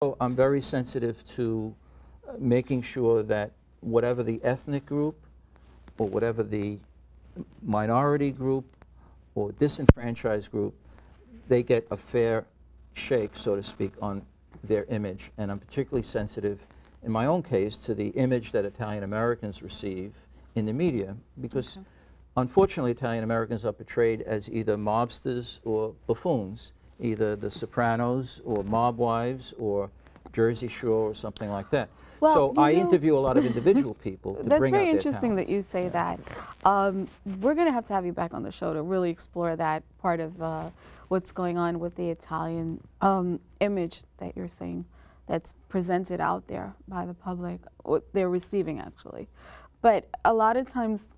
So I'm very sensitive to making sure that whatever the ethnic group or whatever the minority group or disenfranchised group, they get a fair shake, so to speak, on their image. And I'm particularly sensitive, in my own case, to the image that Italian Americans receive in the media, because unfortunately Italian Americans are portrayed as either mobsters or buffoons, either the Sopranos or mob wives or Jersey Shore or something like that. Well, so I interview a lot of individual people to bring out their talents. That's very interesting that you say that. We're going to have you back on the show to really explore that part of what's going on with the Italian image that you're saying that's presented out there by the public, what they're receiving actually. But a lot of times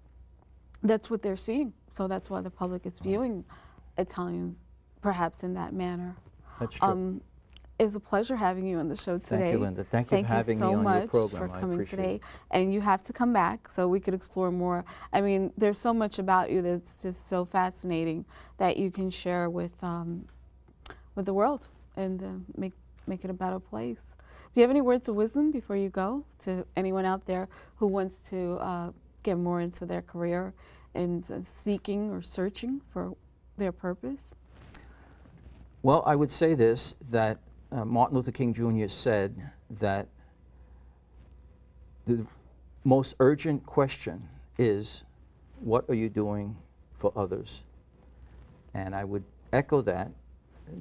that's what they're seeing. So that's why the public is viewing Italians perhaps in that manner. That's true. It's a pleasure having you on the show today. Thank you, Linda. Thank you for having me on your program. Thank you so much for coming today. And you have to come back so we could explore more. I mean, there's so much about you that's just so fascinating that you can share with the world and make it a better place. Do you have any words of wisdom before you go to anyone out there who wants to get more into their career and seeking or searching for their purpose? Well, I would say this, that Martin Luther King Jr. said that the most urgent question is, what are you doing for others? And I would echo that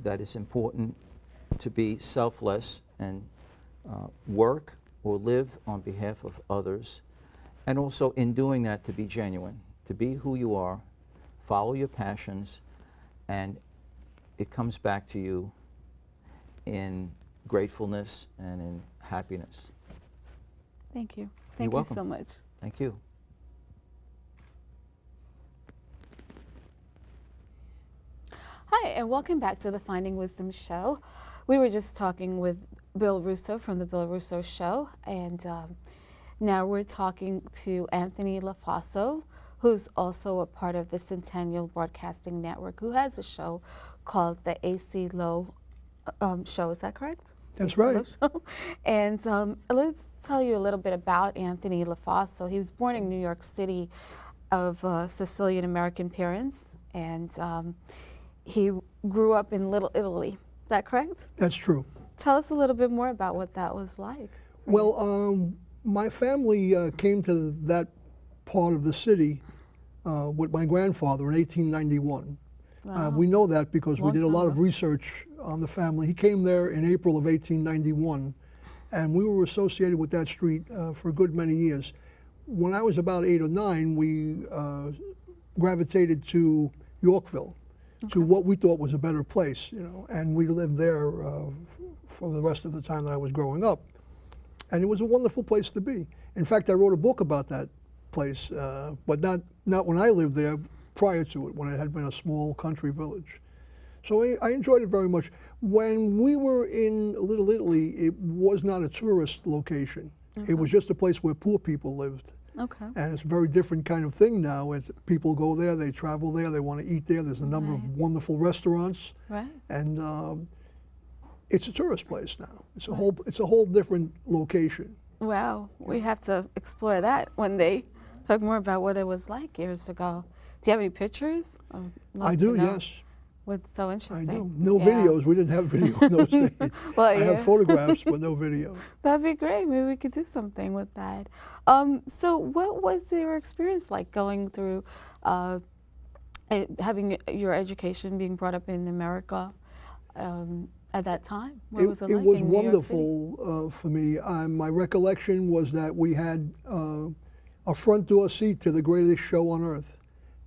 it's important to be selfless and work or live on behalf of others, and also in doing that to be genuine, to be who you are, follow your passions, and it comes back to you in gratefulness and in happiness. Thank you. Thank you so much. Thank you. Hi, and welcome back to the Finding Wisdom Show. We were just talking with Bill Russo from The Bill Russo Show, and now we're talking to Anthony Lofaso, who's also a part of the Centennial Broadcasting Network, who has a show called the AC Low Show. Is that correct? That's right. And let's tell you a little bit about Anthony Lofaso. He was born in New York City of Sicilian American parents, and he grew up in Little Italy. Is that correct? That's true. Tell us a little bit more about what that was like. Well, my family came to that part of the city with my grandfather in 1891. Wow. We know that because we did a lot of research on the family. He came there in April of 1891, and we were associated with that street for a good many years. When I was about 8 or 9, we gravitated to Yorkville, to what we thought was a better place, you know, and we lived there for the rest of the time that I was growing up. And it was a wonderful place to be. In fact, I wrote a book about that place, but not when I lived there, prior to it, when it had been a small country village. So I enjoyed it very much. When we were in Little Italy, it was not a tourist location. It was just a place where poor people lived. Okay. And it's a very different kind of thing now. As people go there, they travel there, they want to eat there. There's a number of wonderful restaurants. Right. And it's a tourist place now. It's a whole different location. Wow. We have to explore that one day. Talk more about what it was like years ago. Do you have any pictures? I do, yes. What's so interesting? I do. No videos. We didn't have video in those days. Well, I have photographs, but no video. That'd be great. Maybe we could do something with that. So what was your experience like going through having your education being brought up in America at that time? What was it like? It was wonderful for me. My recollection was that we had a front door seat to the greatest show on earth.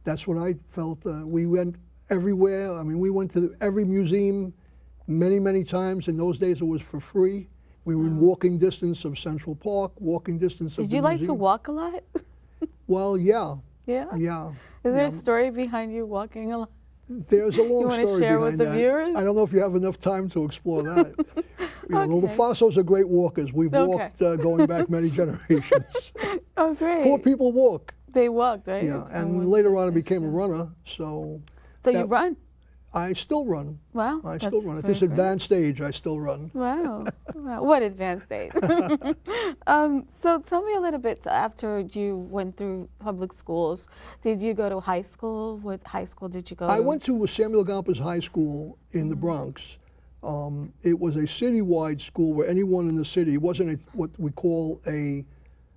That's what I felt. We went everywhere. I mean, we went to every museum many, many times. In those days, it was for free. We were in walking distance of Central Park, walking distance of the museum. Did you like to walk a lot? Well, yeah. Yeah? Yeah. Is there a story behind you walking a lot? There's a long story behind that. You want to share with the viewers? I don't know if you have enough time to explore that. You know, the Lofasos are great walkers. We've walked going back many generations. Oh, great. Poor people walk. They walked, right? Yeah, and later on I became a runner, so... So you run? I still run. Wow. I that's still run. At very this great. advanced age, I still run. Wow. Wow. What advanced age. So tell me a little bit, after you went through public schools, did you go to high school? What high school did you go I to? went to Samuel Gompers High School in the Bronx. It was a citywide school where anyone in the city, it wasn't what we call a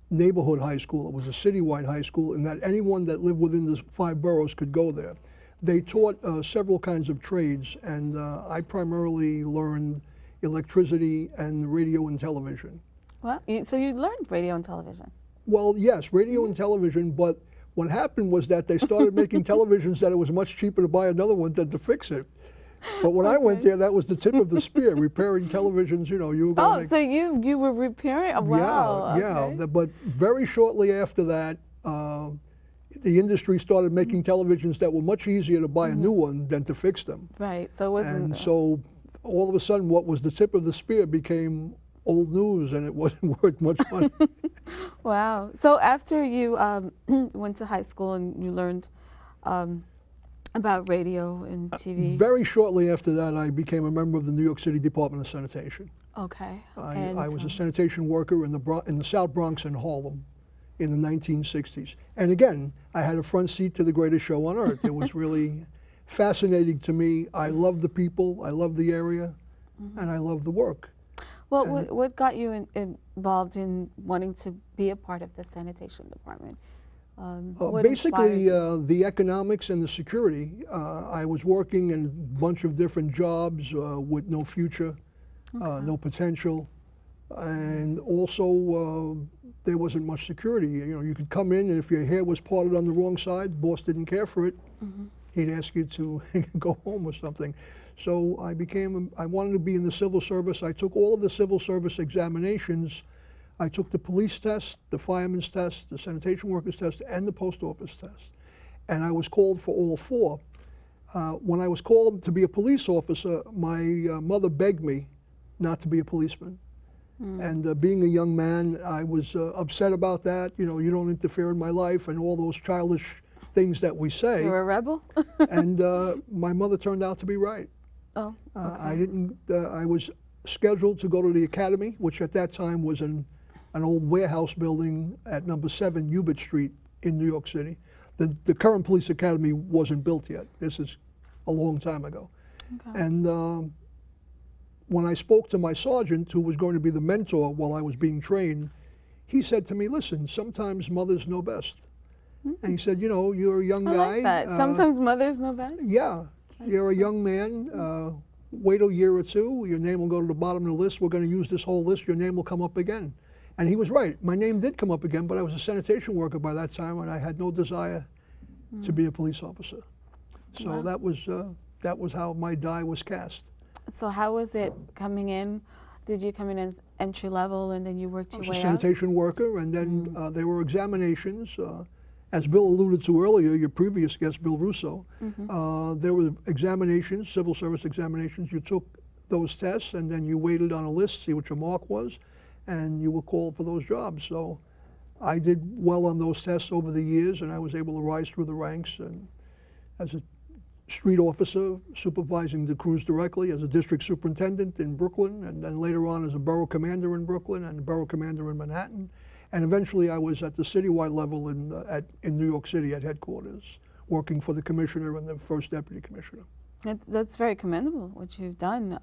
neighborhood high school, it was a citywide high school, and that anyone that lived within the 5 boroughs could go there. They taught several kinds of trades, and I primarily learned electricity and radio and television. Well, so you learned radio and television. Well, yes, radio and television, but what happened was that they started making televisions that it was much cheaper to buy another one than to fix it. But when I went there, that was the tip of the spear, repairing televisions, you know, you were going to So you were repairing? Oh, wow. Yeah, okay. but very shortly after that, the industry started making televisions that were much easier to buy a new one than to fix them. Right, so it wasn't... And so all of a sudden what was the tip of the spear became old news, and it wasn't worth much money. Wow. So after you went to high school and you learned about radio and TV. Very shortly after that, I became a member of the New York City Department of Sanitation. Okay. I was a sanitation worker in the South Bronx and Harlem in the 1960s. And again, I had a front seat to the greatest show on earth. It was really fascinating to me. I loved the people, I loved the area, and I loved the work. Well, what got you involved in wanting to be a part of the sanitation department? What Basically, inspired you? the economics and the security. I was working in a bunch of different jobs with no future, no potential, and also there wasn't much security. You know, you could come in, and if your hair was parted on the wrong side, boss didn't care for it. He'd ask you to go home or something. So I wanted to be in the civil service. I took all of the civil service examinations. I took the police test, the fireman's test, the sanitation workers test, and the post office test. And I was called for all 4. When I was called to be a police officer, my mother begged me not to be a policeman. And being a young man, I was upset about that. You know, you don't interfere in my life and all those childish things that we say. You were a rebel? And my mother turned out to be right. Oh, okay. I was scheduled to go to the academy, which at that time was an old warehouse building at number 7 Hubert Street in New York City. The current police academy wasn't built yet. This is a long time ago. Okay. And when I spoke to my sergeant, who was going to be the mentor while I was being trained, he said to me, listen, sometimes mothers know best. And he said, you know, you're a young guy. I like that. Sometimes mothers know best? Yeah. You're a young man. Wait a year or 2, your name will go to the bottom of the list. We're going to use this whole list. Your name will come up again. And he was right. My name did come up again, but I was a sanitation worker by that time, and I had no desire to be a police officer. So Wow. that was how my die was cast. So how was it coming in? Did you come in as entry level and then you worked I your was a way up? sanitation worker, and then there were examinations. As Bill alluded to earlier, your previous guest, Bill Russo, there were examinations, civil service examinations. You took those tests, and then you waited on a list, see what your mark was, and you were called for those jobs. So I did well on those tests over the years, and I was able to rise through the ranks, and as a street officer supervising the crews directly, as a district superintendent in Brooklyn, and then later on as a borough commander in Brooklyn and borough commander in Manhattan. And eventually I was at the citywide level in New York City at headquarters, working for the commissioner and the first deputy commissioner. That's very commendable what you've done.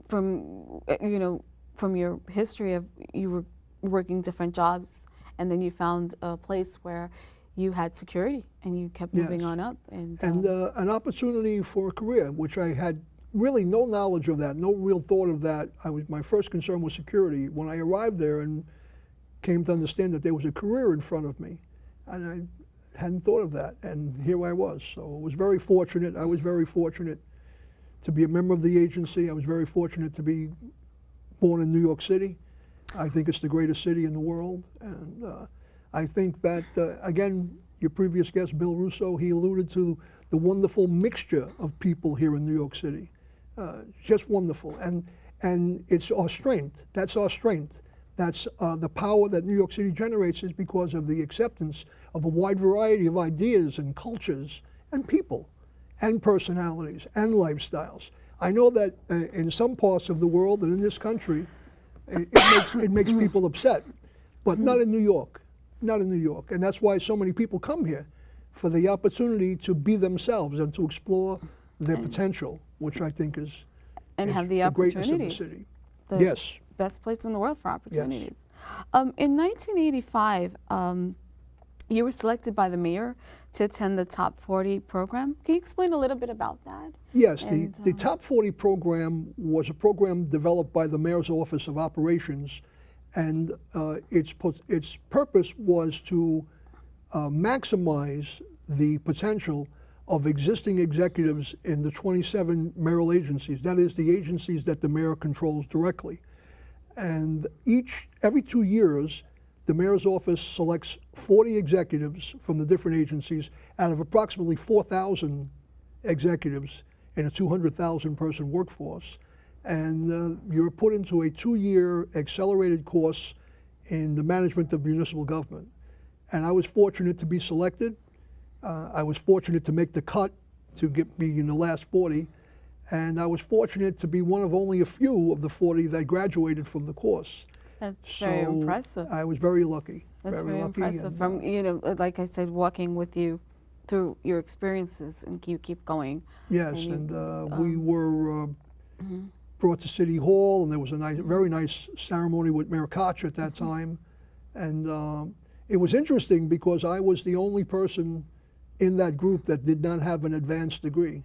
From your history of you were working different jobs, and then you found a place where you had security and you kept moving on up. And an opportunity for a career, which I had really no knowledge of that, no real thought of that. My first concern was security. When I arrived there and came to understand that there was a career in front of me, and I hadn't thought of that, and here I was. So I was very fortunate. I was very fortunate to be a member of the agency. I was very fortunate to be born in New York City. I think it's the greatest city in the world, and I think that, again, your previous guest, Bill Russo, he alluded to the wonderful mixture of people here in New York City. Just wonderful, and it's our strength. That's our strength. That's the power that New York City generates is because of the acceptance of a wide variety of ideas and cultures and people. and personalities and lifestyles. I know that in some parts of the world and in this country, it makes people upset, but not in New York, not in New York. And that's why so many people come here, for the opportunity to be themselves and to explore their potential, which I think is have the greatness of the opportunities. city. The Yes. best place in the world for opportunities. In 1985, you were selected by the mayor to attend the Top 40 program. Can you explain a little bit about that? Yes, And, the Top 40 program was a program developed by the Mayor's Office of Operations, and its purpose was to maximize the potential of existing executives in the 27 mayoral agencies, that is, the agencies that the mayor controls directly. And every 2 years, the mayor's office selects 40 executives from the different agencies out of approximately 4,000 executives in a 200,000 person workforce. And you're put into a 2-year accelerated course in the management of municipal government. And I was fortunate to be selected. I was fortunate to make the cut to get me in the last 40. And I was fortunate to be one of only a few of the 40 that graduated from the course. That's very impressive. I was very lucky. That's very lucky, impressive. and, From, you know, like I said, walking with you through your experiences, and you keep going. yes, and and we were brought to City Hall, and there was a very nice ceremony with Mayor Koch at that time. And it was interesting because I was the only person in that group that did not have an advanced degree.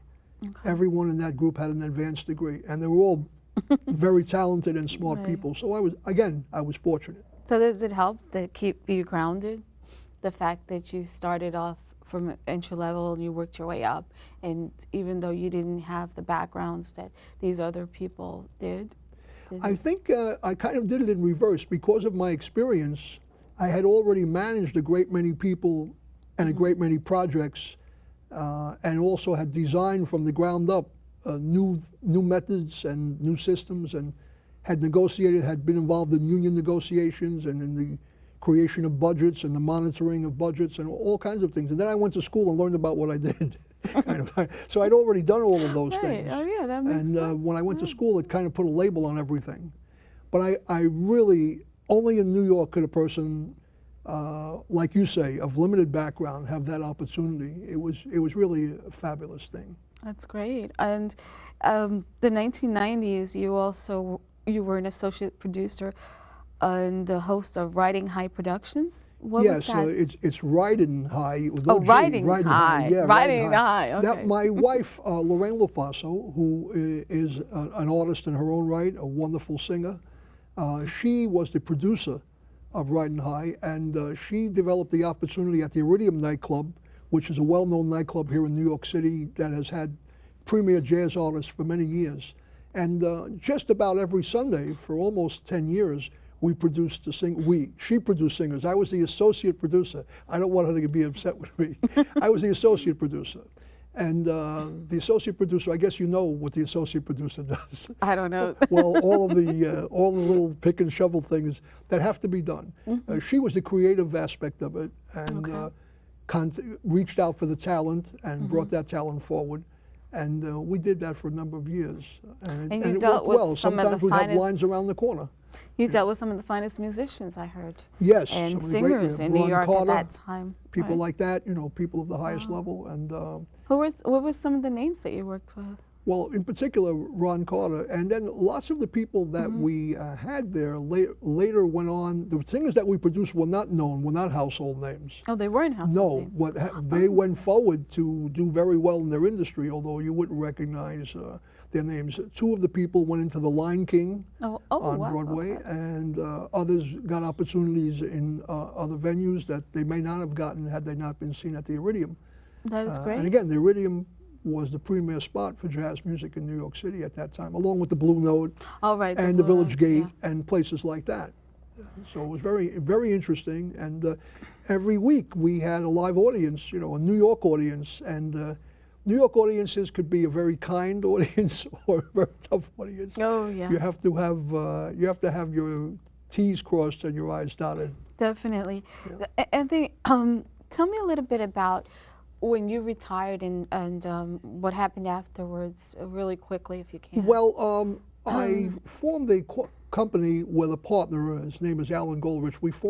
Everyone in that group had an advanced degree, and they were all very talented and smart people. So I was fortunate. So does it help to keep you grounded? The fact that you started off from entry level and you worked your way up, and even though you didn't have the backgrounds that these other people did? I think I kind of did it in reverse. Because of my experience, I had already managed a great many people and a great many projects, and also had designed from the ground up new methods and new systems, and had been involved in union negotiations and in the creation of budgets and the monitoring of budgets and all kinds of things. And then I went to school and learned about what I did. So I'd already done all of those things. Oh yeah, that makes sense. And when I went to school, it kind of put a label on everything. But I really, only in New York could a person, like you say, of limited background have that opportunity. It was really a fabulous thing. That's great. And the 1990s, you were an associate producer and the host of Riding High Productions. What was that? It's Riding High. Riding High. Yeah, Riding High. Okay. That my wife, Lorraine Lofaso, who is an artist in her own right, a wonderful singer, she was the producer of Riding High, and she developed the opportunity at the Iridium nightclub, which is a well-known nightclub here in New York City that has had premier jazz artists for many years. And just about every Sunday for almost 10 years, she produced singers. I was the associate producer. I don't want her to be upset with me. I was the associate producer. And the associate producer, I guess you know what the associate producer does. I don't know. Well, all the little pick and shovel things that have to be done. She was the creative aspect of it, and reached out for the talent and brought that talent forward. And we did that for a number of years. And it worked well. Sometimes we'd have lines around the corner. You dealt with some of the finest musicians, I heard. Yes. And singers in New York at that time. People like that, people of the highest level. And what were some of the names that you worked with? Well, in particular, Ron Carter. And then lots of the people that we had there later went on. The singers that we produced were not known, were not household names. Oh, they weren't household names? No, they went forward to do very well in their industry, although you wouldn't recognize their names. Two of the people went into The Lion King on Broadway, and others got opportunities in other venues that they may not have gotten had they not been seen at the Iridium. That is great. And again, the Iridium was the premier spot for jazz music in New York City at that time, along with the Blue Note and the Village Gate and places like that. So it was very, very interesting. And every week we had a live audience, a New York audience. And New York audiences could be a very kind audience or a very tough audience. Oh yeah. You have to have your T's crossed and your I's dotted. Definitely. Yeah. And tell me a little bit about when you retired and what happened afterwards, really quickly, if you can. Well, I formed a company with a partner. His name is Alan Goldrich. We formed